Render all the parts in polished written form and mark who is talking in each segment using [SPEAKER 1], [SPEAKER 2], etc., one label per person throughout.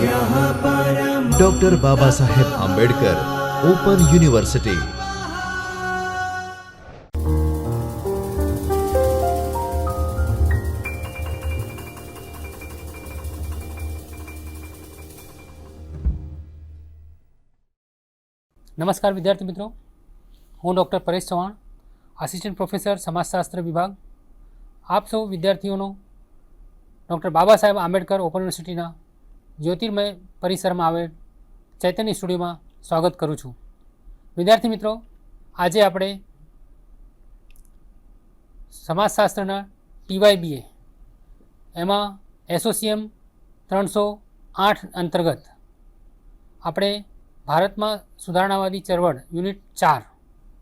[SPEAKER 1] Doctor Baba Saheb Ambedkar Open University.
[SPEAKER 2] नमस्कार विद्यार्थी मित्रों, हूँ Doctor Paresh Chauhan, assistant professor समाजशास्त्र विभाग। आप सौ विद्यार्थीओं Doctor Baba Saheb Ambedkar Open University Jyotirmay Parisar में आवेल चैतन्य स्टूडियो में स्वागत करूँ छूँ। विद्यार्थी मित्रों, आज आपणे समाजशास्त्रना TYBA एमां एसोसिएम 308 अंतर्गत આપણે ભારતમાં સુધારણાવાદી ચળવળ યુનિટ 4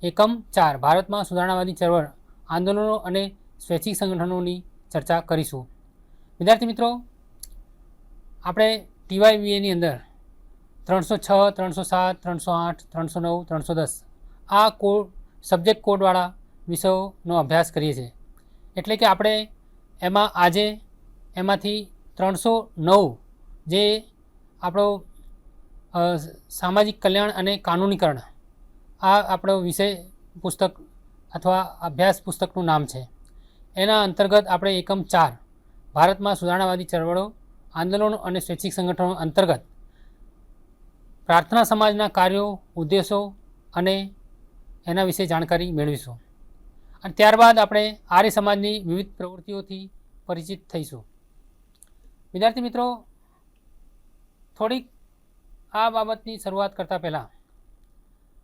[SPEAKER 2] એકમ 4 ભારતમાં સુધારણાવાદી ચળવળ આંદોલનો અને સ્વૈચ્છિક સંગઠનોની ચર્ચા કરીશું। વિદ્યાર્થી મિત્રો, આપણે TYBAની અંદર 306, 307, 308, 309, 310 આ કોડ સબ્જેક્ટ કોડવાળા વિષયોનો અભ્યાસ કરીએ છીએ। એટલે કે આપણે આજે એમાંથી 309 જે આપણો सामाजिक कल्याण अने कानूनीकरण आ आपणो विषय पुस्तक अथवा अभ्यास पुस्तकનું नाम है। एना अंतर्गत આપણે एकम 4 भारत में सुधारणावादी चळवळो आंदोलनों और स्वैच्छिक संगठनों अंतर्गत प्रार्थना समाजना कार्यों उद्देश्यों अने एना विषे जानकारी मेळवीशुं। अने त्यारबाद આપણે आर्य समाजनी विविध प्रवृत्तिओथी परिचित थईशुं। विद्यार्थी मित्रों, थोड़ी आ बाबतनी शरूआत करता पहला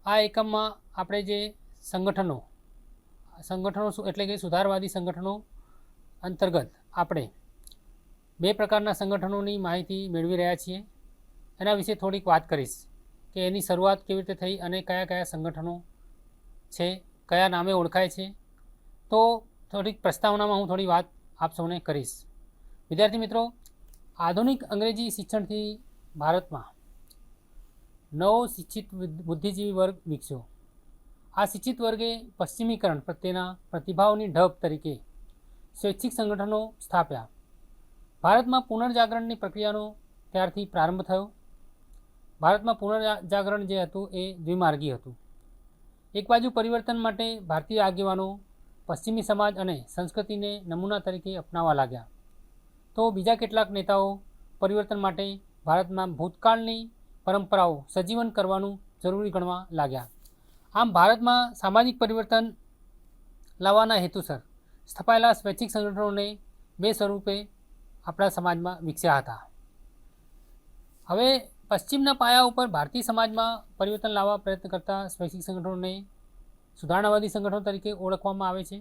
[SPEAKER 2] आ एकम में आपणे जे संगठनों एटले के सुधारवादी संगठनों अंतर्गत आपणे बे प्रकारना संगठनों माहिती मेळवी रह्या छीए। एना विषे थोड़ीक वात करीश कि एनी शरूआत केवी रीते थई अने कया कया संगठनों छे, कया नामे ओळखाय छे। तो थोड़ीक प्रस्तावना में हूँ थोड़ी बात आप सौने करीश। विद्यार्थी मित्रों, आधुनिक अंग्रेजी शिक्षणथी भारत में नवो शिक्षित बुद्धिजीवी वर्ग विकस्यो। आ शिक्षित वर्गे पश्चिमीकरण प्रत्येना प्रतिभावोनी ढब तरीके स्वैच्छिक संगठनों स्थाप्या। भारत में पुनर्जागरणनी प्रक्रियानो त्यारथी प्रारंभ थयो। भारत में पुनर्जागरण जे हतुं ए द्विमार्गी हतुं। एक बाजु परिवर्तन माटे भारतीय आगेवानो पश्चिमी समाज अने संस्कृति ने नमूना तरीके अपनावा लाग्या, तो बीजा केटलाक नेताओ परिवर्तन माटे भारत में भूतकाळनी परंपराओं सजीवन करवानुं जरूरी गणवा लाग्या। आम भारत में सामाजिक परिवर्तन लाववाना हेतुसर स्थापायेला स्वैच्छिक संगठनों ने बे स्वरूपे अपना समाज में विकस्या हता। हवे पश्चिमना पाया पर भारतीय समाज में परिवर्तन लाववा प्रयत्न करता स्वैच्छिक संगठनों ने सुधारणावादी संगठनों तरीके ओळखवामां आवे छे।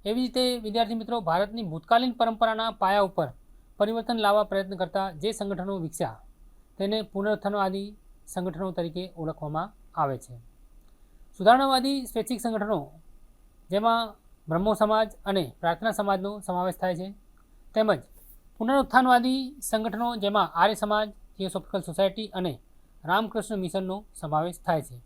[SPEAKER 2] एवी रीते विद्यार्थी मित्रों, भारतनी भूतकालीन परंपराना पाया पर परिवर्तन लाववा प्रयत्न करता जे संगठनों विकस्या तेने पुनरुत्थानवादी संगठनों तरीके ओळखवामां आवे छे। सुधारणावादी स्वैच्छिक संगठनों जेमां ब्रह्मो समाज अने प्रार्थना समाजनो समावेश थाय छे, तेमज पुनरुत्थानवादी संगठनों जेमां आर्य समाज, थियोसोफिकल सोसायटी अने रामकृष्ण मिशननो समावेश थाय छे।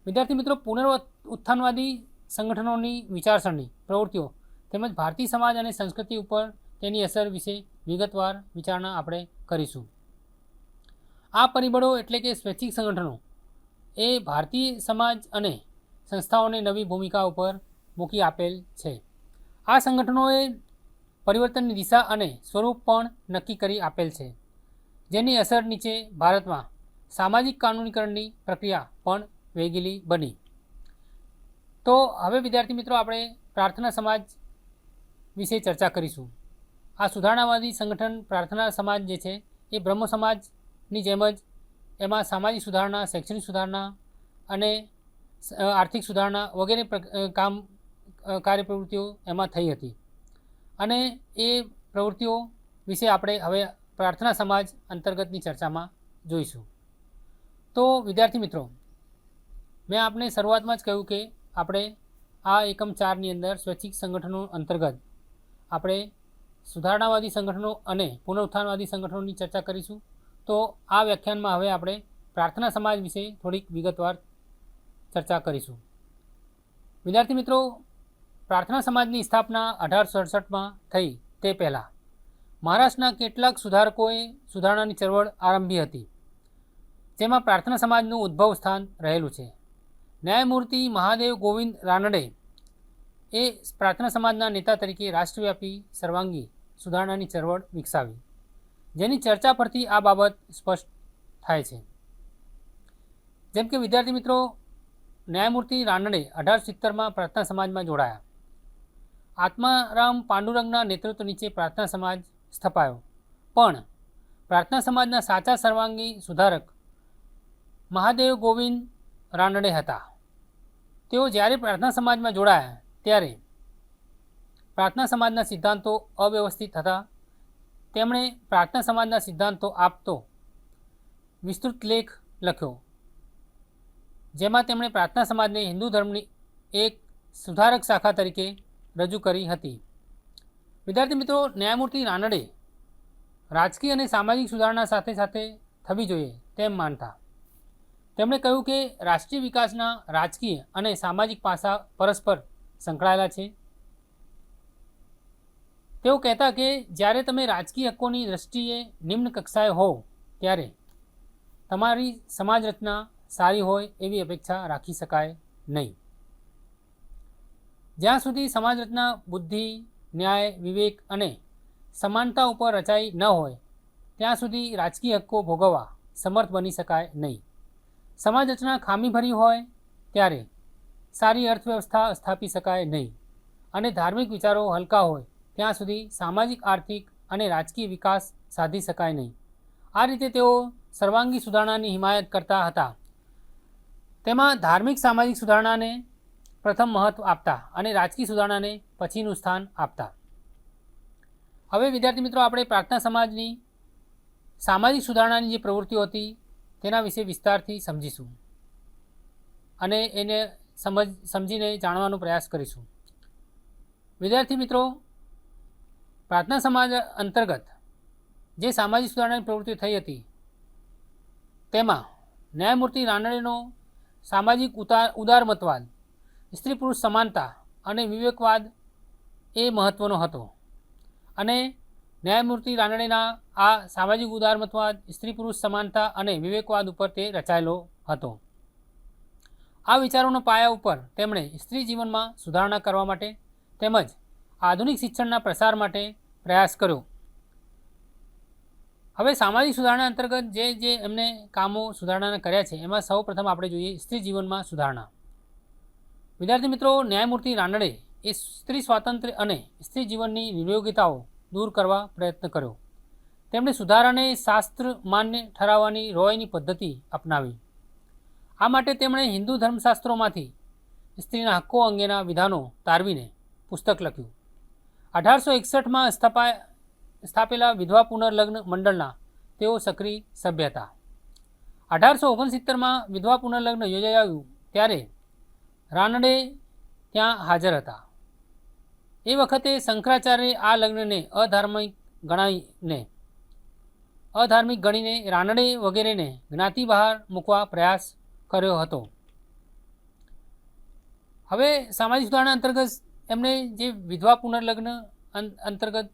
[SPEAKER 2] विद्यार्थी मित्रों, पुनरुत्थानवादी संगठनोनी विचारसरणी प्रवृत्तिओ तेमज भारतीय समाज अने संस्कृति उपर तेनी असर विषे विगतवार विचारणा आपणे करीशुं। आ परिबळो एटले के स्वैच्छिक संगठनों ए भारतीय समाज अने संस्थाओने नवी भूमिका पर मूकी आपेल छे। आ संगठनोए परिवर्तननी दिशा अने स्वरूप पण नक्की करी आपेल छे, जेनी असर नीचे भारत में सामाजिक कानूनीकरणनी प्रक्रिया पण वेगीली बनी। तो हवे विद्यार्थी मित्रों, आपणे प्रार्थना समाज विषे चर्चा करीशुं। आ सुधारणावादी संगठन प्रार्थना समाज जे छे ए ब्रह्म समाजनी जेमज एमां सामाजिक सुधारणा, शैक्षणिक सुधारणा अने आर्थिक सुधारणा वगैरे काम कार्यप्रवृत्तिओ एमां थई हती अने ए प्रवृत्तिओ विषे आपणे हवे प्रार्थना समाज अंतर्गतनी चर्चामां जोईशुं। तो विद्यार्थी मित्रों, मैं आपने शरूआत में ज कह्युं के आपणे आ एकम 4 नी अंदर स्वैच्छिक संगठनों अंतर्गत आपणे सुधारणावादी संगठनों अने पुनरुत्थानवादी संगठनों की चर्चा करीशुं। तो आ व्याख्यान में हवे आपणे प्रार्थना समाज विषे थोड़ी विगतवार चर्चा करीशुं। विद्यार्थी मित्रों, प्रार्थना समाज की स्थापना 1867 में थई ते पहला મહારાષ્ટ્રના કેટલાક સુધારકોએ સુધારણાની ચળવળ આરંભી હતી, જેમાં પ્રાર્થના સમાજનું ઉદ્ભવ સ્થાન રહેલું છે. ન્યાયમૂર્તિ મહાદેવ ગોવિંદ રાનડે એ પ્રાર્થના સમાજના નેતા તરીકે રાષ્ટ્રવ્યાપી સર્વાંગી સુધારણાની ચળવળ વિકસાવી, જેની ચર્ચા પરથી આ બાબત સ્પષ્ટ થાય છે. જેમ કે વિદ્યાર્થી મિત્રો, ન્યાયમૂર્તિ રાનડે 1870માં પ્રાર્થના સમાજમાં જોડાયા. આત્મારામ પાંડુરંગના નેતૃત્વ નીચે પ્રાર્થના સમાજ સ્થપાયો, પણ પ્રાર્થના સમાજના સાચા સર્વાંગી સુધારક મહાદેવ ગોવિંદ રાનડે હતા. તેઓ જ્યારે પ્રાર્થના સમાજમાં જોડાયા ત્યારે પ્રાર્થના સમાજના સિદ્ધાંતો અવ્યવસ્થિત હતા. તેમણે પ્રાર્થના સમાજના સિદ્ધાંતો આપતો વિસ્તૃત લેખ લખ્યો, જેમાં તેમણે પ્રાર્થના સમાજને હિન્દુ ધર્મની એક સુધારક શાખા તરીકે રજૂ કરી હતી. વિદ્યાર્થી મિત્રો, ન્યાયમૂર્તિ રાનડે રાજકીય અને સામાજિક સુધારણા સાથે સાથે થવી જોઈએ તેમ માનતા. તેમણે કહ્યું કે રાષ્ટ્રીય વિકાસના રાજકીય અને સામાજિક પાસા પરસ્પર સંકળાયેલા છે. તેઓ કહેતા કે જ્યારે તમે રાજકીય હક્કોની દૃષ્ટિએ નિમ્ન કક્ષાએ હોવ ત્યારે તમારી સમાજ રચના સારી હોય એવી અપેક્ષા રાખી શકાય નહીં. જ્યાં સુધી સમાજ રચના બુદ્ધિ, ન્યાય, વિવેક અને સમાનતા ઉપર રચાઈ ન હોય ત્યાં સુધી રાજકીય હક્કો ભોગવવા સમર્થ બની શકાય નહીં. સમાજ રચના ખામીભરી હોય ત્યારે સારી અર્થવ્યવસ્થા સ્થાપી શકાય નહીં, અને ધાર્મિક વિચારો હલકા હોય ત્યાં સુધી સામાજિક, આર્થિક અને રાજકીય વિકાસ સાધી શકાય નહીં. આ રીતે તેઓ સર્વાંગી સુધારણાની હિમાયત કરતા હતા. તેમાં ધાર્મિક સામાજિક સુધારણાને પ્રથમ મહત્વ આપતા અને રાજકીય સુધારણાને પછીનું સ્થાન આપતા. હવે વિદ્યાર્થી મિત્રો, આપણે પ્રાર્થના સમાજની સામાજિક સુધારણાની જે પ્રવૃત્તિઓ હતી તેના વિશે વિસ્તારથી સમજીશું અને એને સમજીને જાણવાનો પ્રયાસ કરીશું. વિદ્યાર્થી મિત્રો, પ્રાર્થના સમાજ અંતર્ગત જે સામાજિક સુધારણાની પ્રવૃત્તિઓ થઈ હતી તેમાં ન્યાયમૂર્તિ રાનડેનો સામાજિક ઉદારમતવાદ, સ્ત્રી પુરુષ સમાનતા અને વિવેકવાદ એ મહત્ત્વનો હતો. અને ન્યાયમૂર્તિ રાનડેના આ સામાજિક ઉદારમતવાદ, સ્ત્રી પુરુષ સમાનતા અને વિવેકવાદ ઉપર તે રચાયેલો હતો. આ વિચારોના પાયા ઉપર તેમણે સ્ત્રી જીવનમાં સુધારણા કરવા માટે તેમજ આધુનિક શિક્ષણના પ્રસાર માટે પ્રયાસ કર્યો. હવે સામાજિક સુધારણા અંતર્ગત જે એમને કામો સુધારણાના કર્યા છે એમાં સૌ પ્રથમ આપણે જોઈએ સ્ત્રી જીવનમાં સુધારણા. વિદ્યાર્થી મિત્રો, ન્યાયમૂર્તિ રાનડે એ સ્ત્રી સ્વાતંત્ર્ય અને સ્ત્રી જીવનની નિર્યોગિતાઓ દૂર કરવા પ્રયત્ન કર્યો. તેમણે સુધારાને શાસ્ત્ર માન્ય ઠરાવવાની રોયની પદ્ધતિ અપનાવી. આ માટે તેમણે હિન્દુ ધર્મશાસ્ત્રોમાંથી સ્ત્રીના હક્કો અંગેના વિધાનો તારવીને પુસ્તક લખ્યું. 1861માં સ્થાપેલા વિધવા પુનર્લગ્ન મંડળના તેઓ સક્રિય સભ્ય હતા. 1869માં વિધવા પુનર્લગ્ન યોજાયું ત્યારે રાનડે ત્યાં હાજર હતા. એ વખતે શંકરાચાર્યે આ લગ્નને અધાર્મિક ગણીને રાનડે વગેરેને જ્ઞાતિ બહાર મૂકવા પ્રયાસ કર્યો હતો. હવે સામાજિક સુધારણા અંતર્ગત એમણે જે વિધવા પુનર્લગ્ન અંતર્ગત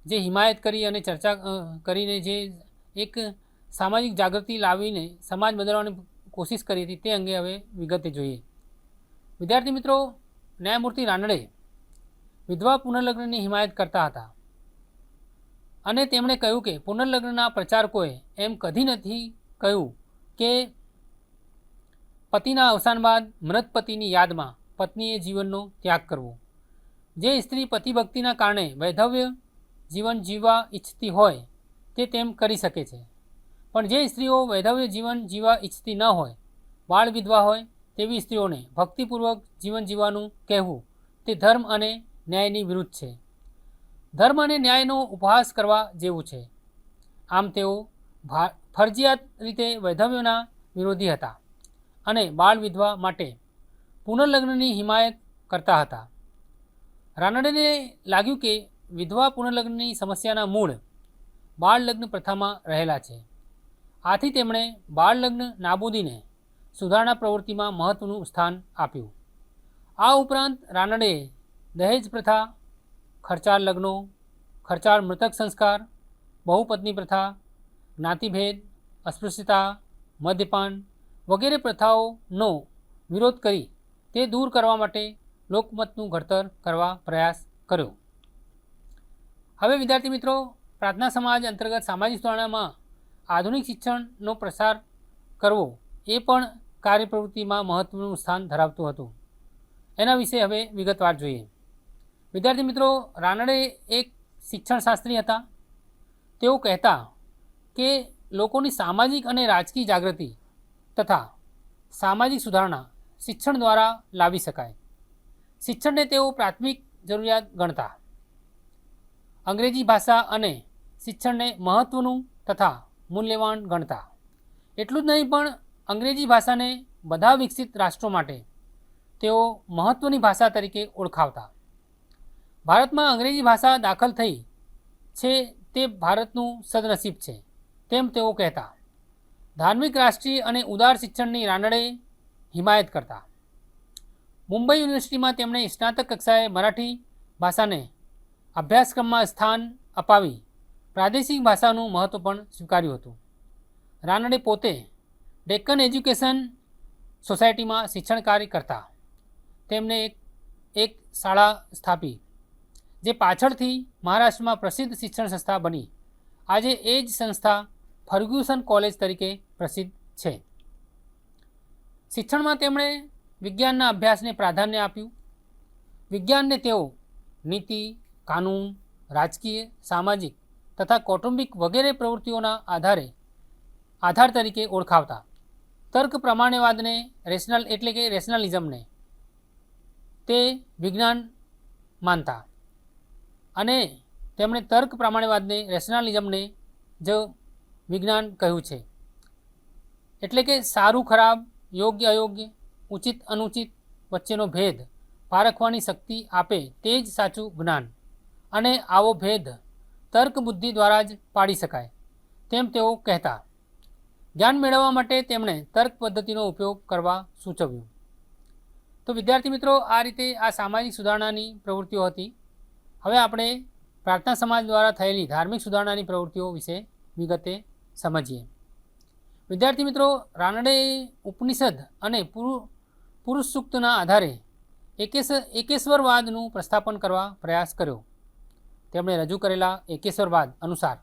[SPEAKER 2] જે હિમાયત કરી અને ચર્ચા કરીને જે એક સામાજિક જાગૃતિ લાવીને સમાજ બદલવાની કોશિશ કરી હતી તે અંગે હવે વિગતે જોઈએ. વિદ્યાર્થી મિત્રો, ન્યાયમૂર્તિ રાનડે વિધવા પુનર્લગ્નની હિમાયત કરતા હતા અને તેમણે કહ્યું કે પુનર્લગ્નના પ્રચારકોએ એમ કદી નથી કહ્યું કે પતિના અવસાન બાદ મૃત પતિની યાદમાં પત્નીએ જીવનનો ત્યાગ કરવો. જે સ્ત્રી પતિભક્તિના કારણે વૈધવ્ય જીવન જીવવા ઈચ્છતી હોય તે તેમ કરી શકે છે, પણ જે સ્ત્રીઓ વૈધવ્ય જીવન જીવવા ઈચ્છતી ન હોય, બાળ વિધવા હોય તેવી સ્ત્રીઓને ભક્તિપૂર્વક જીવન જીવવાનું કહેવું તે ધર્મ અને ન્યાયની વિરુદ્ધ છે. ધર્મ અને ન્યાયનો ઉપહાસ કરવા જેવું છે. આમ તેઓ ફરજિયાત રીતે વૈધવ્યના વિરોધી હતા અને બાળ વિધવા માટે પુનર્લગ્નની હિમાયત કરતા હતા. રાનડેને લાગ્યું કે વિધવા પુનર્લગ્નની સમસ્યાના મૂળ બાળ લગ્ન પ્રથામાં રહેલા છે. આથી તેમણે બાળ લગ્ન નાબૂદીને સુધારણા પ્રવૃત્તિમાં મહત્ત્વનું સ્થાન આપ્યું. આ ઉપરાંત રાનડેએ દહેજ પ્રથા, ખર્ચાળ લગ્નો, ખર્ચાળ મૃતક સંસ્કાર, બહુપત્ની પ્રથા, જ્ઞાતિભેદ, અસ્પૃશ્યતા, મદ્યપાન વગેરે પ્રથાઓનો વિરોધ કરી તે દૂર કરવા માટે લોકમતનું ઘડતર કરવા પ્રયાસ કર્યો. હવે વિદ્યાર્થી મિત્રો, પ્રાર્થના સમાજ અંતર્ગત સામાજિક સુધારણામાં આધુનિક શિક્ષણનો પ્રસાર કરવો એ પણ કાર્યપ્રવૃત્તિમાં મહત્ત્વનું સ્થાન ધરાવતું હતું. એના વિશે હવે વિગતવાર જોઈએ. વિદ્યાર્થી મિત્રો, રાનડે એક શિક્ષણશાસ્ત્રી હતા. તેઓ કહેતા કે લોકોની સામાજિક અને રાજકીય જાગૃતિ તથા સામાજિક સુધારણા શિક્ષણ દ્વારા લાવી શકાય. શિક્ષણને તેઓ પ્રાથમિક જરૂરિયાત ગણતા. અંગ્રેજી ભાષા અને શિક્ષણને મહત્ત્વનું તથા મૂલ્યવાન ગણતા. એટલું જ નહીં, પણ અંગ્રેજી ભાષાને બધા વિકસિત રાષ્ટ્રો માટે તેઓ મહત્ત્વની ભાષા તરીકે ઓળખાવતા. ભારતમાં અંગ્રેજી ભાષા દાખલ થઈ છે તે ભારતનું સદનસીબ છે તેમ તેઓ કહેતા. ધાર્મિક, રાષ્ટ્રીય અને ઉદાર શિક્ષણની રાનડે હિમાયત કરતા. મુંબઈ યુનિવર્સિટીમાં તેમણે સ્નાતક કક્ષાએ મરાઠી ભાષાને અભ્યાસક્રમમાં સ્થાન અપાવી પ્રાદેશિક ભાષાનું મહત્ત્વ પણ સ્વીકાર્યું હતું. રાનડે પોતે ડેક્કન એજ્યુકેશન સોસાયટીમાં શિક્ષણ કાર્ય કરતા. તેમણે એક શાળા સ્થાપી જે પાછળથી મહારાષ્ટ્રમાં પ્રસિદ્ધ શિક્ષણ સંસ્થા બની. આજે એ જ સંસ્થા ફર્ગ્યુસન કોલેજ તરીકે પ્રસિદ્ધ છે. શિક્ષણમાં તેમણે વિજ્ઞાનના અભ્યાસને પ્રાધાન્ય આપ્યું. વિજ્ઞાનને તેઓ નીતિ, કાનૂન, રાજકીય, સામાજિક તથા કૌટુંબિક વગેરે પ્રવૃત્તિઓના આધાર તરીકે ઓળખાવતા. તર્ક પ્રમાણેવાદને રેશનલિઝમને તે વિજ્ઞાન માનતા અને તેમણે તર્ક પ્રમાણેવાદને રેશનલિઝમને જ વિજ્ઞાન કહ્યું છે. એટલે કે સારું ખરાબ, યોગ્ય અયોગ્ય, ઉચિત અનુચિત વચ્ચેનો ભેદ પારખવાની શક્તિ આપે તે જ સાચું જ્ઞાન, અને આવો ભેદ તર્ક બુદ્ધિ દ્વારા જ પાડી શકાય તેમ તેઓ કહેતા. જ્ઞાન મેળવવા માટે તેમણે તર્ક પદ્ધતિનો ઉપયોગ કરવા સૂચવ્યું. તો વિદ્યાર્થી મિત્રો, આ રીતે આ સામાજિક સુધારણાની પ્રવૃત્તિઓ હતી. હવે આપણે પ્રાર્થના સમાજ દ્વારા થયેલી ધાર્મિક સુધારણાની પ્રવૃત્તિઓ વિશે વિગતે સમજીએ. વિદ્યાર્થી મિત્રો, રાનડેએ ઉપનિષદ અને પુરુષ સૂક્તના આધારે એકેશ્વરવાદનું પ્રસ્થાપન કરવા પ્રયાસ કર્યો. તેમણે રજૂ કરેલા એકેશ્વરવાદ અનુસાર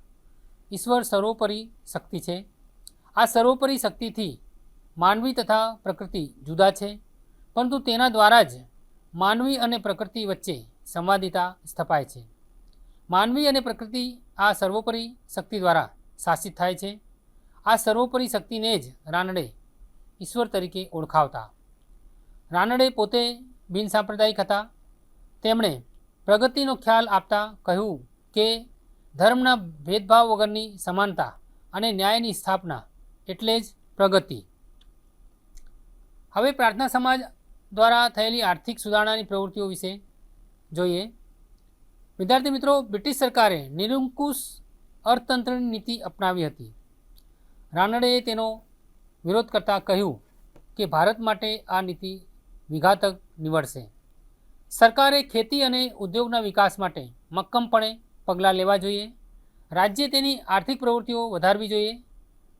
[SPEAKER 2] ઈશ્વર સર્વોપરી શક્તિ છે. આ સર્વોપરી શક્તિથી માનવી તથા પ્રકૃતિ જુદા છે, પરંતુ તેના દ્વારા જ માનવી અને પ્રકૃતિ વચ્ચે સંવાદિતા સ્થપાય છે. માનવી અને પ્રકૃતિ આ સર્વોપરી શક્તિ દ્વારા શાસિત થાય છે. આ સર્વોપરી શક્તિને જ રાનડે ઈશ્વર તરીકે ઓળખાવતા. રાનડે પોતે બિનસાંપ્રદાયિક હતા. તેમણે પ્રગતિનો ખ્યાલ આપતા કહ્યું કે ધર્મના ભેદભાવ વગરની સમાનતા અને ન્યાયની સ્થાપના એટલે જ પ્રગતિ. હવે પ્રાર્થના સમાજ દ્વારા થયેલી આર્થિક સુધારણાની પ્રવૃત્તિઓ વિશે જોઈએ. વિદ્યાર્થી મિત્રો, બ્રિટિશ સરકારે નિરંકુશ અર્થતંત્રની નીતિ અપનાવી હતી. રાનડેએ તેનો વિરોધ કરતાં કહ્યું કે ભારત માટે આ નીતિ વિઘાતક નીવડશે. સરકારે ખેતી અને ઉદ્યોગના વિકાસ માટે મક્કમપણે પગલાં લેવા જોઈએ. રાજ્યે તેની આર્થિક પ્રવૃત્તિઓ વધારવી જોઈએ.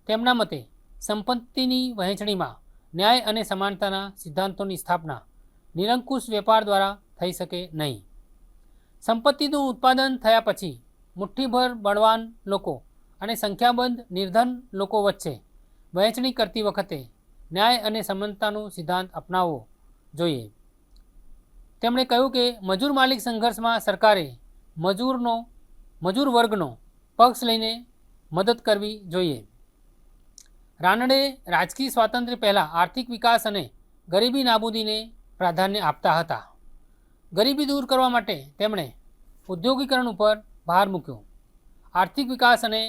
[SPEAKER 2] તેમના મતે સંપત્તિની વહેંચણીમાં ન્યાય અને સમાનતાના સિદ્ધાંતોની સ્થાપના નિરંકુશ વેપાર દ્વારા થઈ શકે નહીં. સંપત્તિનું ઉત્પાદન થયા પછી મુઠ્ઠીભર બળવાન લોકો અને સંખ્યાબંધ નિર્ધન લોકો વચ્ચે વહેંચણી કરતી વખતે ન્યાય અને સમાનતાનો સિદ્ધાંત અપનાવવો જોઈએ. તેમણે કહ્યું કે મજૂર માલિક સંઘર્ષમાં સરકારે મજૂર વર્ગનો પક્ષ લઈને મદદ કરવી જોઈએ. રાનડે રાજકીય સ્વાતંત્ર્ય પહેલાં આર્થિક વિકાસ અને ગરીબી નાબૂદીને પ્રાધાન્ય આપતા હતા. ગરીબી દૂર કરવા માટે તેમણે ઉદ્યોગીકરણ ઉપર ભાર મૂક્યો. આર્થિક વિકાસ અને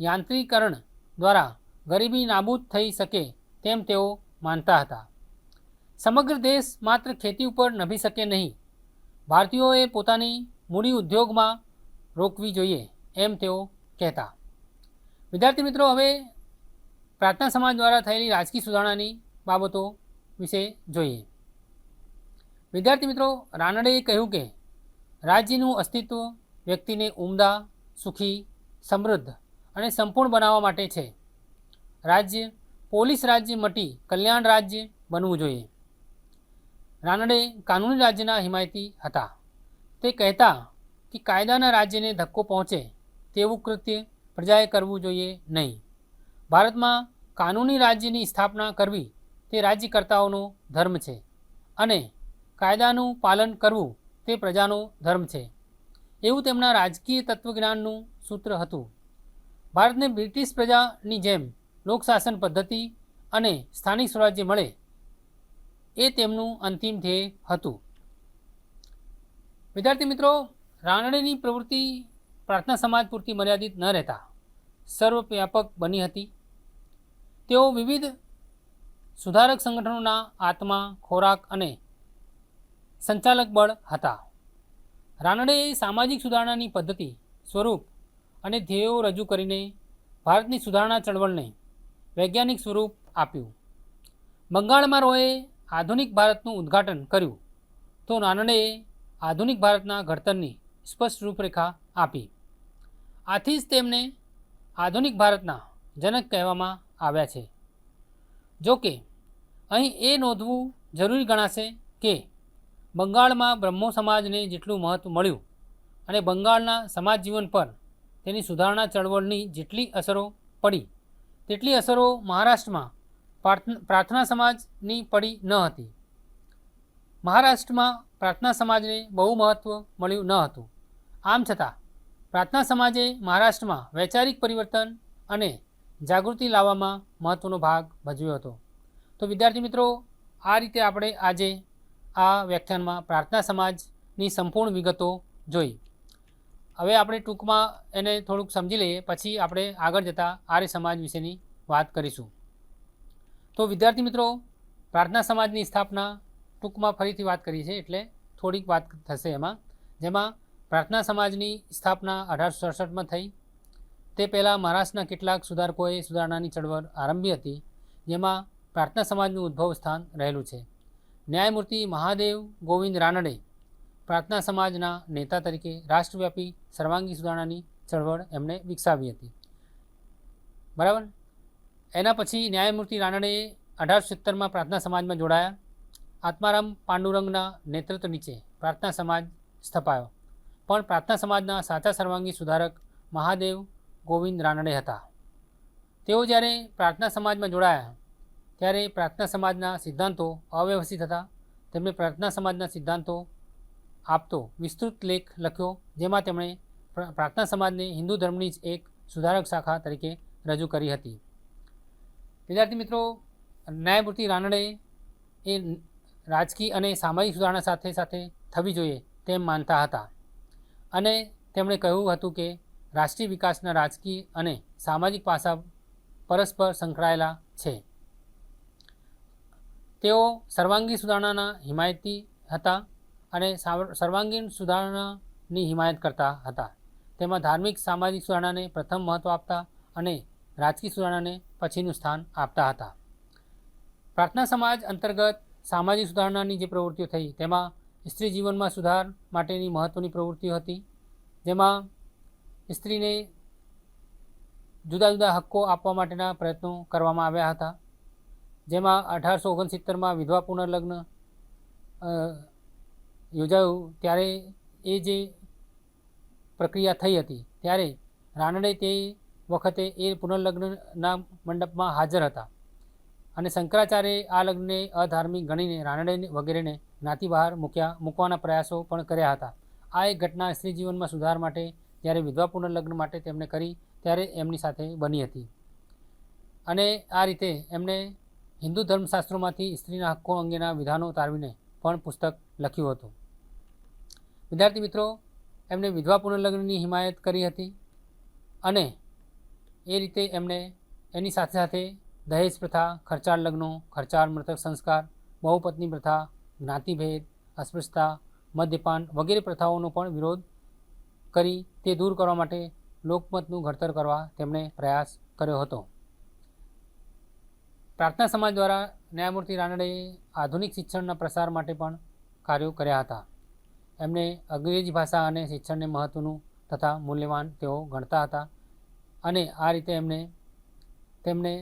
[SPEAKER 2] યાંત્રિકરણ દ્વારા ગરીબી નાબૂદ થઈ શકે તેમ તેઓ માનતા હતા. સમગ્ર દેશ માત્ર ખેતી ઉપર નભી શકે નહીં. ભારતીયોએ પોતાની મૂડી ઉદ્યોગમાં રોકવી જોઈએ એમ તેઓ કહેતા. વિદ્યાર્થી મિત્રો, હવે પ્રાર્થના સમાજ દ્વારા થયેલી રાજકીય સુધારણાની બાબતો વિશે જોઈએ. વિદ્યાર્થી મિત્રો, રાનડેએ કહ્યું કે રાજ્યનું અસ્તિત્વ વ્યક્તિને ઉમદા, સુખી, સમૃદ્ધ અને સંપૂર્ણ બનાવવા માટે છે. રાજ્ય પોલીસ રાજ્ય મટી કલ્યાણ રાજ્ય બનવું જોઈએ. રાનડે કાનૂની રાજ્યના હિમાયતી હતા. તે કહેતા કે કાયદાના રાજ્યને ધક્કો પહોંચે તેવું કૃત્ય પ્રજાએ કરવું જોઈએ નહીં. ભારતમાં કાનૂની રાજ્યની સ્થાપના કરવી તે રાજ્યકર્તાઓનો ધર્મ છે અને કાયદાનું પાલન કરવું તે પ્રજાનો ધર્મ છે, એવું તેમના રાજકીય તત્વજ્ઞાનનું સૂત્ર હતું. ભારતને બ્રિટિશ પ્રજાની જેમ લોકશાસન પદ્ધતિ અને સ્થાનિક સ્વરાજ્ય મળે એ તેમનું અંતિમ ધ્યેય હતું. વિદ્યાર્થી મિત્રો, રાનડેની પ્રવૃત્તિ પ્રાર્થના સમાજ પૂરતી મર્યાદિત ન રહેતા સર્વવ્યાપક બની હતી. તેઓ વિવિધ સુધારક સંગઠનોના આત્મા, ખોરાક અને સંચાલક બળ હતા. રાનડેએ સામાજિક સુધારણાની પદ્ધતિ, સ્વરૂપ અને ધ્યેયો રજૂ કરીને ભારતની સુધારણા ચળવળને વૈજ્ઞાનિક સ્વરૂપ આપ્યું. બંગાળમાં રોયે આધુનિક ભારતનું ઉદ્ઘાટન કર્યું તો રાનડેએ આધુનિક ભારતના ઘડતરની સ્પષ્ટ રૂપરેખા આપી. આથી જ તેમને આધુનિક ભારતના જનક કહેવામાં આવ્યા છે. જો કે અહીં એ નોંધવું જરૂરી ગણાશે કે બંગાળમાં બ્રહ્મો સમાજને જેટલું મહત્ત્વ મળ્યું અને બંગાળના સમાજ જીવન પર તેની સુધારણા ચળવળની જેટલી અસરો પડી તેટલી અસરો મહારાષ્ટ્રમાં પ્રાર્થના સમાજની પડી ન હતી. મહારાષ્ટ્રમાં પ્રાર્થના સમાજને બહુ મહત્ત્વ મળ્યું ન હતું. આમ છતાં પ્રાર્થના સમાજે મહારાષ્ટ્રમાં વૈચારિક પરિવર્તન અને જાગૃતિ લાવવામાં મહત્ત્વનો ભાગ ભજવ્યો હતો. તો વિદ્યાર્થી મિત્રો, આ રીતે આપણે આજે આ વ્યાખ્યાનમાં પ્રાર્થના સમાજની સંપૂર્ણ વિગતો જોઈ. હવે આપણે ટૂંકમાં એને થોડુંક સમજી લઈએ, પછી આપણે આગળ જતાં આર્ય સમાજ વિશેની વાત કરીશું. તો વિદ્યાર્થી મિત્રો, પ્રાર્થના સમાજની સ્થાપના ટૂંકમાં ફરીથી વાત કરી છે એટલે થોડીક વાત થશે એમાં. જેમાં પ્રાર્થના સમાજની સ્થાપના 1867માં થઈ. તે પહેલાં મહારાષ્ટ્રના કેટલાક સુધારકોએ સુધારણાની ચળવળ આરંભી હતી, જેમાં પ્રાર્થના સમાજનું ઉદ્ભવ સ્થાન રહેલું છે. ન્યાયમૂર્તિ મહાદેવ ગોવિંદ રાનડે પ્રાર્થના સમાજના નેતા તરીકે રાષ્ટ્રવ્યાપી સર્વાંગી સુધારણાની ચળવળ એમણે વિકસાવી હતી. બરાબર. એના પછી ન્યાયમૂર્તિ રાનડેએ 1870માં પ્રાર્થના સમાજમાં જોડાયા. આત્મારામ પાંડુરંગના નેતૃત્વ નીચે પ્રાર્થના સમાજ સ્થપાયો. પણ પ્રાર્થના સમાજના સાચા સર્વાંગી સુધારક મહાદેવ ગોવિંદ રાનડે હતા. તેઓ જ્યારે પ્રાર્થના સમાજમાં જોડાયા ત્યારે પ્રાર્થના સમાજના સિદ્ધાંતો અવ્યવસ્થિત હતા. તેમણે પ્રાર્થના સમાજના સિદ્ધાંતો આપતો વિસ્તૃત લેખ લખ્યો, જેમાં તેમણે પ્રાર્થના સમાજને હિન્દુ ધર્મની જ એક સુધારક શાખા તરીકે રજૂ કરી હતી. વિદ્યાર્થી મિત્રો, ન્યાયમૂર્તિ રાનડે એ રાજકીય અને સામાજિક સુધારણા સાથે સાથે થવી જોઈએ તેમ માનતા હતા અને તેમણે કહ્યું હતું કે રાષ્ટ્રીય વિકાસના રાજકીય અને સામાજિક પાસા પરસ્પર સંકળાયેલા છે. તેઓ સર્વાંગી સુધારણાના હિમાયતી હતા અને સર્વાંગીણ સુધારણાની હિમાયત કરતા હતા. તેમાં ધાર્મિક સામાજિક સુધારણાને પ્રથમ મહત્ત્વ આપતા અને રાજકીય સુધારણાને પછીનું સ્થાન આપતા હતા. પ્રાર્થના સમાજ અંતર્ગત સામાજિક સુધારણાની જે પ્રવૃત્તિઓ થઈ તેમાં સ્ત્રી જીવનમાં સુધાર માટેની મહત્ત્વની પ્રવૃત્તિઓ હતી, જેમાં સ્ત્રીને જુદા જુદા હક્કો આપવા માટેના પ્રયત્નો કરવામાં આવ્યા હતા. જેમાં 1869માં વિધવા પુનર્લગ્ન યોજાયું ત્યારે એ જે પ્રક્રિયા થઈ હતી ત્યારે રાનડે તે વખતે એ પુનર્લગ્નના મંડપમાં હાજર હતા અને શંકરાચાર્યે આ લગ્નને અધાર્મિક ગણીને રાનડે વગેરેને જ્ઞાતિ બહાર મૂકવાના પ્રયાસો પણ કર્યા હતા. આ એક ઘટના સ્ત્રી જીવનમાં સુધાર માટે જ્યારે વિધવા પુનર્લગ્ન માટે તેમણે કરી ત્યારે એમની સાથે બની હતી અને આ રીતે એમણે હિન્દુ ધર્મશાસ્ત્રોમાંથી સ્ત્રીના હક્કો અંગેના વિધાનો તારવીને પણ પુસ્તક લખ્યું હતું. વિદ્યાર્થી મિત્રો, એમણે વિધવા પુનર્લગ્નની હિમાયત કરી હતી અને એ રીતે એમણે એની સાથે સાથે દહેજ પ્રથા, ખર્ચાળ લગ્નો, ખર્ચાળ મૃતક સંસ્કાર, બહુપત્ની પ્રથા, જ્ઞાતિભેદ, અસ્પૃશ્યતા, મદ્યપાન વગેરે પ્રથાઓનો પણ વિરોધ કરી તે દૂર કરવા માટે લોકમતનું ઘડતર કરવા તેમણે પ્રયાસ કર્યો હતો. પ્રાર્થના સમાજ દ્વારા ન્યાયમૂર્તિ રાનડેએ આધુનિક શિક્ષણના પ્રસાર માટે પણ કાર્યો કર્યા હતા. એમણે અંગ્રેજી ભાષા અને શિક્ષણને મહત્ત્વનું તથા મૂલ્યવાન તેઓ ગણતા હતા અને આ રીતે તેમને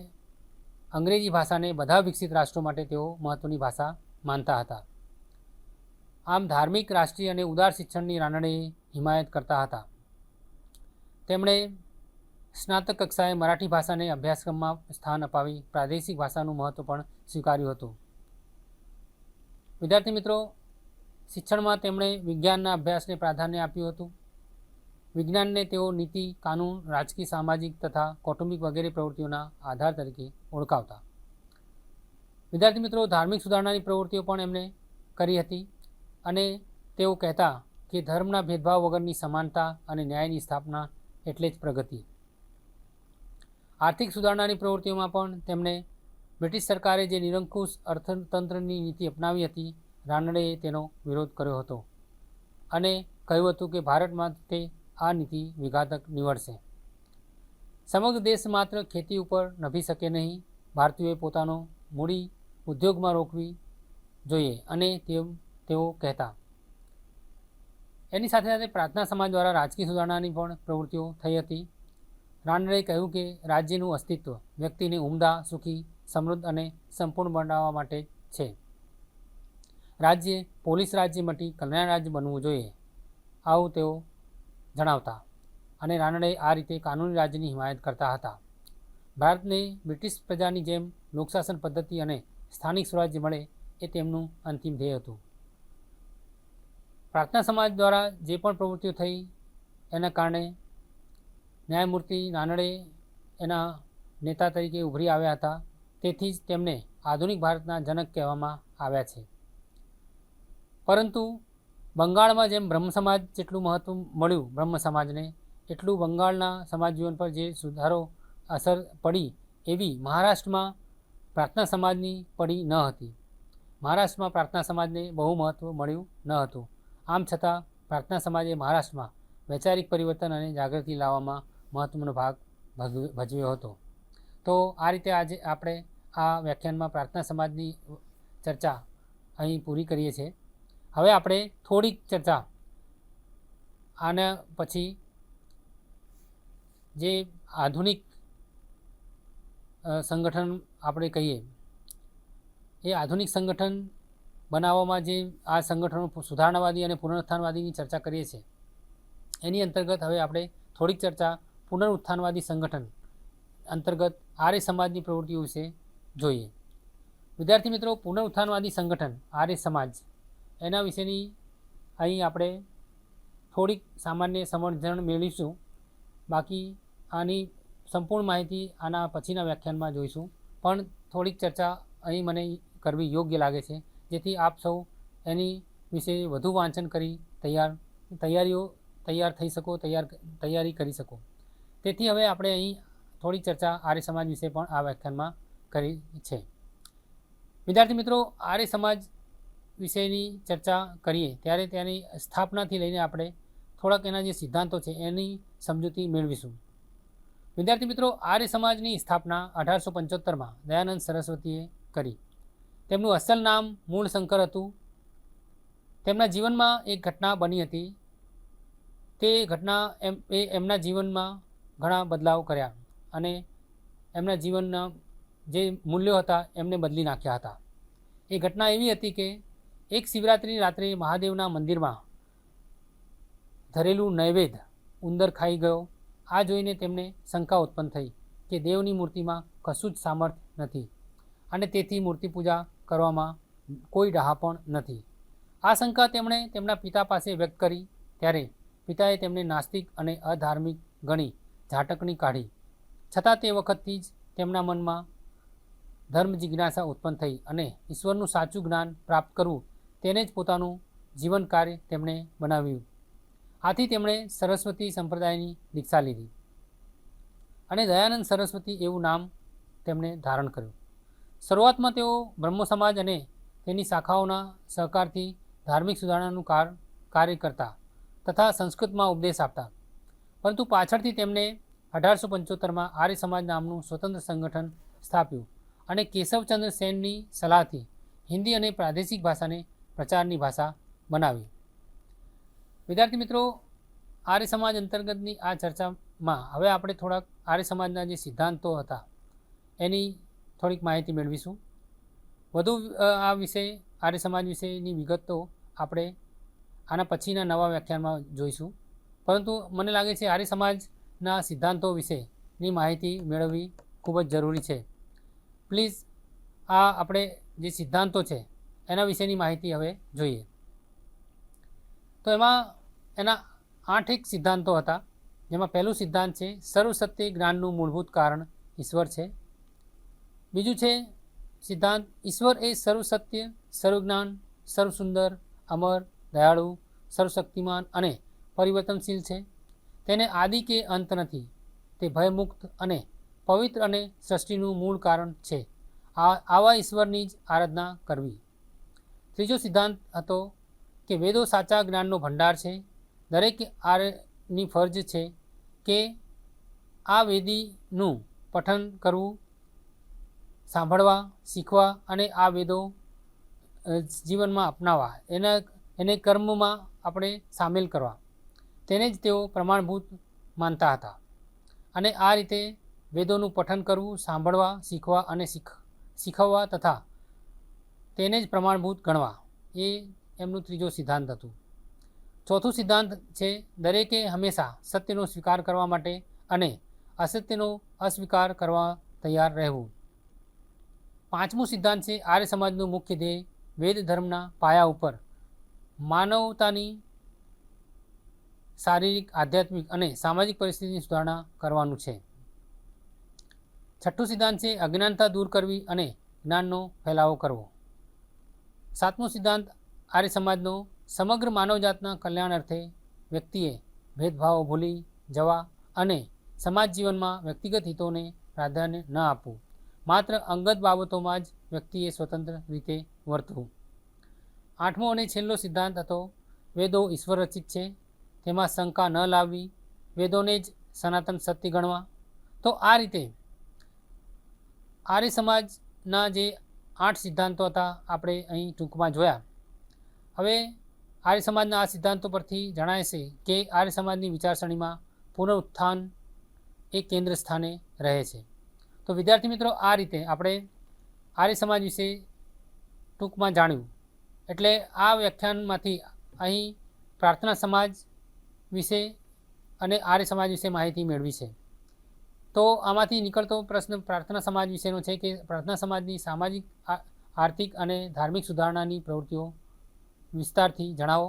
[SPEAKER 2] અંગ્રેજી ભાષાને બધા વિકસિત રાષ્ટ્રો માટે તેઓ મહત્ત્વની ભાષા માનતા હતા. આમ ધાર્મિક, રાષ્ટ્રીય અને ઉદાર શિક્ષણની રાનડેએ હિમાયત કરતા હતા. તેમણે સ્નાતક કક્ષાએ મરાઠી ભાષાને અભ્યાસક્રમમાં સ્થાન અપાવી પ્રાદેશિક ભાષાનું મહત્ત્વ પણ સ્વીકાર્યું હતું. વિદ્યાર્થી મિત્રો, શિક્ષણમાં તેમણે વિજ્ઞાનના અભ્યાસને પ્રાધાન્ય આપ્યું હતું. વિજ્ઞાનને તેઓ નીતિ, કાનૂન, રાજકીય, સામાજિક તથા કૌટુંબિક વગેરે પ્રવૃત્તિઓના આધાર તરીકે ઓળખાવતા. વિદ્યાર્થી મિત્રો, ધાર્મિક સુધારણાની પ્રવૃત્તિઓ પણ એમણે કરી હતી અને તેઓ કહેતા કે ધર્મના ભેદભાવ વગરની સમાનતા અને ન્યાયની સ્થાપના એટલે જ પ્રગતિ. આર્થિક સુધારણાની પ્રવૃત્તિઓમાં પણ તેમણે બ્રિટિશ સરકારે જે નિરંકુશ અર્થતંત્રની નીતિ અપનાવી હતી, રાનડેએ તેનો વિરોધ કર્યો હતો અને કહ્યું હતું કે ભારતમાં તે આ નીતિ વિઘાતક નીવડશે. સમગ્ર દેશ માત્ર ખેતી ઉપર નભી શકે નહીં. ભારતીયોએ પોતાનો મૂડી ઉદ્યોગમાં રોકવી જોઈએ અને તેઓ કહેતા. એની સાથે સાથે પ્રાર્થના સમાજ દ્વારા રાજકીય સુધારણાની પણ પ્રવૃત્તિઓ થઈ હતી. રાનડેએ કહ્યું કે રાજ્યનું અસ્તિત્વ વ્યક્તિને ઉમદા, સુખી, સમૃદ્ધ અને સંપૂર્ણ બનાવવા માટે છે. રાજ્ય પોલીસ રાજ્ય મટી કલ્યાણ રાજ્ય બનવું જોઈએ, આવું તેઓ જણાવતા અને રાનડે આ રીતે કાનૂની રાજ્યની હિમાયત કરતા હતા. ભારતને બ્રિટિશ પ્રજાની જેમ લોકશાસન પદ્ધતિ અને સ્થાનિક સ્વરાજ્ય મળે એ તેમનું અંતિમ ધ્યેય હતું. પ્રાર્થના સમાજ દ્વારા જે પણ પ્રવૃત્તિઓ થઈ એના કારણે ન્યાયમૂર્તિ રાનડે એના નેતા તરીકે ઉભરી આવ્યા હતા. તેથી જ તેમને આધુનિક ભારતના જનક કહેવામાં આવ્યા છે. પરંતુ બંગાળમાં જેમ બ્રહ્મ સમાજ જેટલું મહત્ત્વ મળ્યું બ્રહ્મ સમાજને, એટલું બંગાળના સમાજ જીવન પર જે સુધારો અસર પડી એવી મહારાષ્ટ્રમાં પ્રાર્થના સમાજની પડી ન હતી. મહારાષ્ટ્રમાં પ્રાર્થના સમાજને બહુ મહત્ત્વ મળ્યું ન હતું. આમ છતાં પ્રાર્થના સમાજે મહારાષ્ટ્રમાં વૈચારિક પરિવર્તન અને જાગૃતિ લાવવામાં મહત્ત્વનો ભાગ ભજવ્યો હતો. તો આ રીતે આજે આપણે આ વ્યાખ્યાનમાં પ્રાર્થના સમાજની ચર્ચા અહીં પૂરી કરીએ છીએ. હવે આપણે થોડીક ચર્ચા આના પછી જે આધુનિક સંગઠન આપણે કહીએ, એ આધુનિક સંગઠન બનાવવામાં જે આ સંગઠનો સુધારણાવાદી અને પુનરુત્થાનવાદીની ચર્ચા કરીએ છીએ, એની અંતર્ગત હવે આપણે થોડીક ચર્ચા પુનરુત્થાનવાદી સંગઠન અંતર્ગત આર્ય સમાજની પ્રવૃત્તિઓ વિશે જોઈએ. વિદ્યાર્થી મિત્રો, પુનરુત્થાનવાદી સંગઠન આર્ય સમાજ એના વિશેની અહીં આપણે થોડીક સામાન્ય સમજણ મેળવીશું. બાકી આની સંપૂર્ણ માહિતી આના પછીના વ્યાખ્યાનમાં જોઈશું. પણ થોડીક ચર્ચા અહીં મને કરવી યોગ્ય લાગે છે, જેથી આપ સૌ એની વિશે વધુ વાંચન કરી તૈયાર થઈ શકો, તૈયારી કરી શકો. તેથી હવે આપણે અહીં થોડી ચર્ચા આર્ય સમાજ વિશે પણ આ વ્યાખ્યાનમાં કરી છે. વિદ્યાર્થી મિત્રો, આર્ય સમાજ વિશેની ચર્ચા કરીએ ત્યારે તેની સ્થાપનાથી લઈને આપણે થોડાક એના જે સિદ્ધાંતો છે એની સમજૂતી મેળવીશું. વિદ્યાર્થી મિત્રો, આર્ય સમાજની સ્થાપના 1875માં દયાનંદ સરસ્વતીએ કરી. તેમનું અસલ નામ મૂળશંકર હતું. તેમના જીવનમાં એક ઘટના બની હતી. તે ઘટના એમના જીવનમાં ઘણા બદલાવ કર્યા અને એમના જીવનના જે મૂલ્યો હતા એમને બદલી નાખ્યા હતા. એ ઘટના એવી હતી કે એક શિવરાત્રિની રાત્રે મહાદેવના મંદિરમાં ધરેલું નૈવેદ્ય ઉંદર ખાઈ ગયો. આ જોઈને તેમને શંકા ઉત્પન્ન થઈ કે દેવની મૂર્તિમાં કશું જ સામર્થ્ય નથી અને તેથી મૂર્તિ પૂજા કરવામાં કોઈ ડહાપણ નથી. આ શંકા તેમણે તેમના પિતા પાસે વ્યક્ત કરી ત્યારે પિતાએ તેમને નાસ્તિક અને અધાર્મિક ગણી ઝાટકણી કાઢી. છતાં તે વખતથી જ તેમના મનમાં ધર્મ જિજ્ઞાસા ઉત્પન્ન થઈ અને ઈશ્વરનું સાચું જ્ઞાન પ્રાપ્ત કરવું તેને જ પોતાનું જીવન કાર્ય તેમણે બનાવ્યું. આથી તેમણે સરસ્વતી સંપ્રદાયની દીક્ષા લીધી અને દયાનંદ સરસ્વતી એવું નામ તેમણે ધારણ કર્યું. શરૂઆતમાં તેઓ બ્રહ્મ સમાજ અને તેની શાખાઓના સહકારથી ધાર્મિક સુધારણાનું કાર્ય કરતા તથા સંસ્કૃતમાં ઉપદેશ આપતા. પરંતુ પાછળથી તેમણે 1875માં આર્ય સમાજ નામનું સ્વતંત્ર સંગઠન સ્થાપ્યું અને કેશવચંદ્ર સેનની સલાહથી હિન્દી અને પ્રાદેશિક ભાષાને પ્રચારની ભાષા બનાવી. વિદ્યાર્થી મિત્રો, આર્ય સમાજ અંતર્ગતની આ ચર્ચામાં હવે આપણે થોડાક આર્ય સમાજના જે સિદ્ધાંતો હતા એની થોડીક માહિતી મેળવીશું. વધુ આ વિષય આર્ય સમાજ વિશેની વિગતો આપણે આના પછીના નવા વ્યાખ્યાનમાં જોઈશું. પરંતુ મને લાગે છે આર્ય સમાજના સિદ્ધાંતો વિશેની માહિતી મેળવવી ખૂબ જ જરૂરી છે. પ્લીઝ આ આપણે જે સિદ્ધાંતો છે એના વિશેની માહિતી હવે જોઈએ. તો એના 8 સિદ્ધાંતો હતા, જેમાં પહેલું સિદ્ધાંત છે સર્વસત્ય જ્ઞાનનું મૂળભૂત કારણ ઈશ્વર છે. બીજું છે સિદ્ધાંત ઈશ્વર એ સર્વસત્ય, સર્વજ્ઞાન, સર્વસુંદર, અમર, દયાળુ, સર્વશક્તિમાન અને પરિવર્તનશીલ છે. તેને આદિ કે અંત નથી. તે ભયમુક્ત અને પવિત્ર અને સૃષ્ટિનું મૂળ કારણ છે. આવા ઈશ્વરની જ આરાધના કરવી. ત્રીજો સિદ્ધાંત હતો કે વેદો સાચા જ્ઞાનનો ભંડાર છે. દરેક આર્યની ફરજ છે કે આ વેદીનું પઠન કરવું, સાંભળવા, શીખવા અને આ વેદો જીવનમાં અપનાવવા, એને કર્મમાં આપણે સામેલ કરવા, તેને જ તેઓ પ્રમાણભૂત માનતા હતા. અને આ રીતે વેદોનું પઠન કરવું, સાંભળવા, શીખવા અને શીખવવા તથા તેને જ પ્રમાણભૂત ગણવા, એ એમનું ત્રીજો સિદ્ધાંત હતું. ચોથું સિદ્ધાંત છે દરેકે હંમેશા સત્યનો સ્વીકાર કરવા માટે અને અસત્યનો અસ્વીકાર કરવા તૈયાર રહેવું. પાંચમું સિદ્ધાંત છે આર્ય સમાજનું મુખ્ય ધ્યેય વેદ ધર્મના પાયા ઉપર માનવતાની શારીરિક, આધ્યાત્મિક અને સામાજિક પરિસ્થિતિની સુધારણા કરવાનું છે. છઠ્ઠું સિદ્ધાંત છે અજ્ઞાનતા દૂર કરવી અને જ્ઞાનનો ફેલાવો કરવો. સાતમું સિદ્ધાંત આર્ય સમાજનો સમગ્ર માનવજાતના કલ્યાણ અર્થે વ્યક્તિએ ભેદભાવો ભૂલી જવા અને સમાજ જીવનમાં વ્યક્તિગત હિતોને પ્રાધાન્ય ન આપવું. માત્ર અંગત બાબતોમાં જ વ્યક્તિએ સ્વતંત્ર રીતે વર્તવું. આઠમો અને છેલ્લો સિદ્ધાંત હતો વેદો ઈશ્વર રચિત છે, તેમાં શંકા ન લાવવી, વેદોને જ સનાતન સત્ય ગણવા. તો આ રીતે આર્ય સમાજના જે 8 સિદ્ધાંતો હતા આપણે અહીં ટૂંકમાં જોયા. હવે આર્ય સમાજના આ સિદ્ધાંતો પરથી જણાય છે કે આર્ય સમાજની વિચારસરણીમાં પુનરુત્થાન એ કેન્દ્ર સ્થાને રહે છે. તો વિદ્યાર્થી મિત્રો, આ રીતે આપણે આર્ય સમાજ વિશે ટૂંકમાં જાણ્યું. એટલે આ વ્યાખ્યાનમાંથી અહીં પ્રાર્થના સમાજ વિશે અને આર્ય સમાજ વિશે માહિતી મેળવી છે. તો આમાંથી નીકળતો પ્રશ્ન પ્રાર્થના સમાજ વિશેનો છે કે પ્રાર્થના સમાજની સામાજિક, આર્થિક અને ધાર્મિક સુધારણાની પ્રવૃત્તિઓ વિસ્તારથી જણાવો.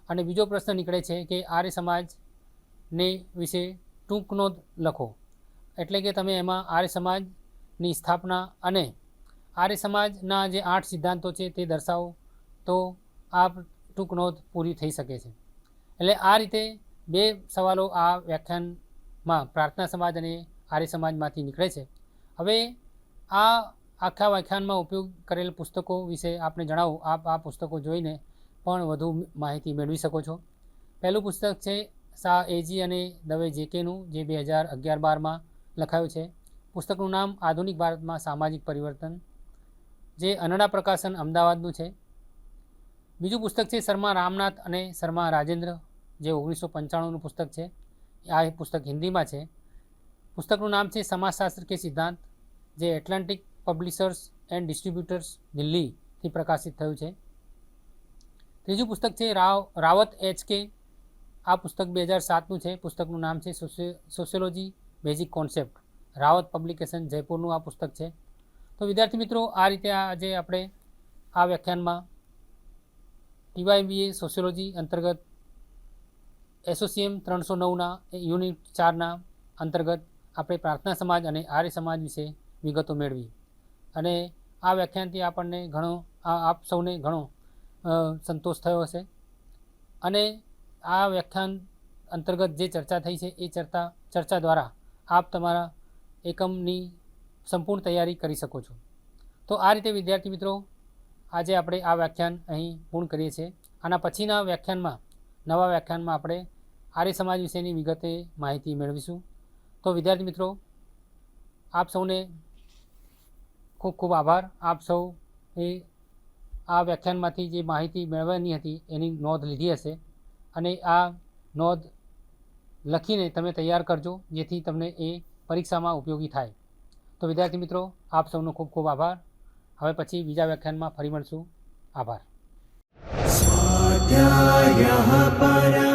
[SPEAKER 2] અને બીજો પ્રશ્ન નીકળે છે કે આર્ય સમાજને વિશે ટૂંક નોંધ લખો. એટલે કે તમે એમાં આર્ય સમાજની સ્થાપના અને આર્ય સમાજના જે 8 સિદ્ધાંતો છે તે દર્શાવો, તો આ ટૂંક નોંધ પૂરી થઈ શકે છે. એટલે આ રીતે 2 સવાલો આ વ્યાખ્યાનમાં પ્રાર્થના સમાજ અને આર્ય સમાજમાંથી નીકળે છે. હવે આ આખા વ્યાખ્યાનમાં ઉપયોગ કરેલ પુસ્તકો વિશે આપણે જણાવું. આપ આ પુસ્તકો જોઈને પણ વધુ માહિતી મેળવી શકો છો. પહેલું પુસ્તક છે શાહ એજી અને દવે જેકેનું, જે 2011-12માં લખાયું છે. પુસ્તકનું નામ આધુનિક ભારતમાં સામાજિક પરિવર્તન, જે અનડા પ્રકાશન અમદાવાદનું છે. બીજું પુસ્તક છે શર્મા રામનાથ અને શર્મા રાજેન્દ્ર, જે 1995નું પુસ્તક છે. આ પુસ્તક હિન્દીમાં છે. પુસ્તકનું નામ છે સમાજશાસ્ત્ર કે સિદ્ધાંત, જે એટલાન્ટિક પબ્લિશર્સ એન્ડ ડિસ્ટ્રીબ્યુટર્સ દિલ્હીથી પ્રકાશિત થયું છે. ત્રીજું પુસ્તક છે રાવત એચ.કે. આ પુસ્તક 2007નું છે. પુસ્તકનું નામ છે sociology basic concept, Rawat publication જયપુરનું આ પુસ્તક છે. તો વિદ્યાર્થી મિત્રો, આ રીતે આજે આપણે આ વ્યાખ્યાનમાં TYBA સોશિયોલોજી અંતર્ગત એસોસિએમ 309ના યુનિટ 4ના અંતર્ગત આપણે પ્રાર્થના સમાજ અને આર્ય સમાજ વિશે વિગતો મેળવી. અને આ વ્યાખ્યાનથી આપણને આપ સૌને ઘણો સંતોષ થયો હશે. અને આ વ્યાખ્યાન અંતર્ગત જે ચર્ચા થઈ છે એ ચર્ચા દ્વારા આપ તમારા એકમની સંપૂર્ણ તૈયારી કરી શકો છો. તો આ રીતે વિદ્યાર્થી મિત્રો, આજે આપણે આ વ્યાખ્યાન અહીં પૂર્ણ કરીએ છીએ. આના પછીના વ્યાખ્યાનમાં, નવા વ્યાખ્યાનમાં આપણે આર્ય સમાજ વિશેની વિગતે માહિતી મેળવીશું. તો વિદ્યાર્થી મિત્રો, આપ સૌને ખૂબ ખૂબ આભાર. આપ સૌ એ આ વ્યાખ્યાનમાંથી જે માહિતી મેળવવાની હતી એની નોંધ લીધી હશે. અને આ નોંધ લખીને તમે તૈયાર કરજો, જેથી તમને એ પરીક્ષામાં ઉપયોગી થાય. તો વિદ્યાર્થી મિત્રો, આપ સૌનો ખૂબ ખૂબ આભાર. હવે પછી બીજા વ્યાખ્યાનમાં ફરી મળશું. આભાર.
[SPEAKER 3] स्वाध्यायः परः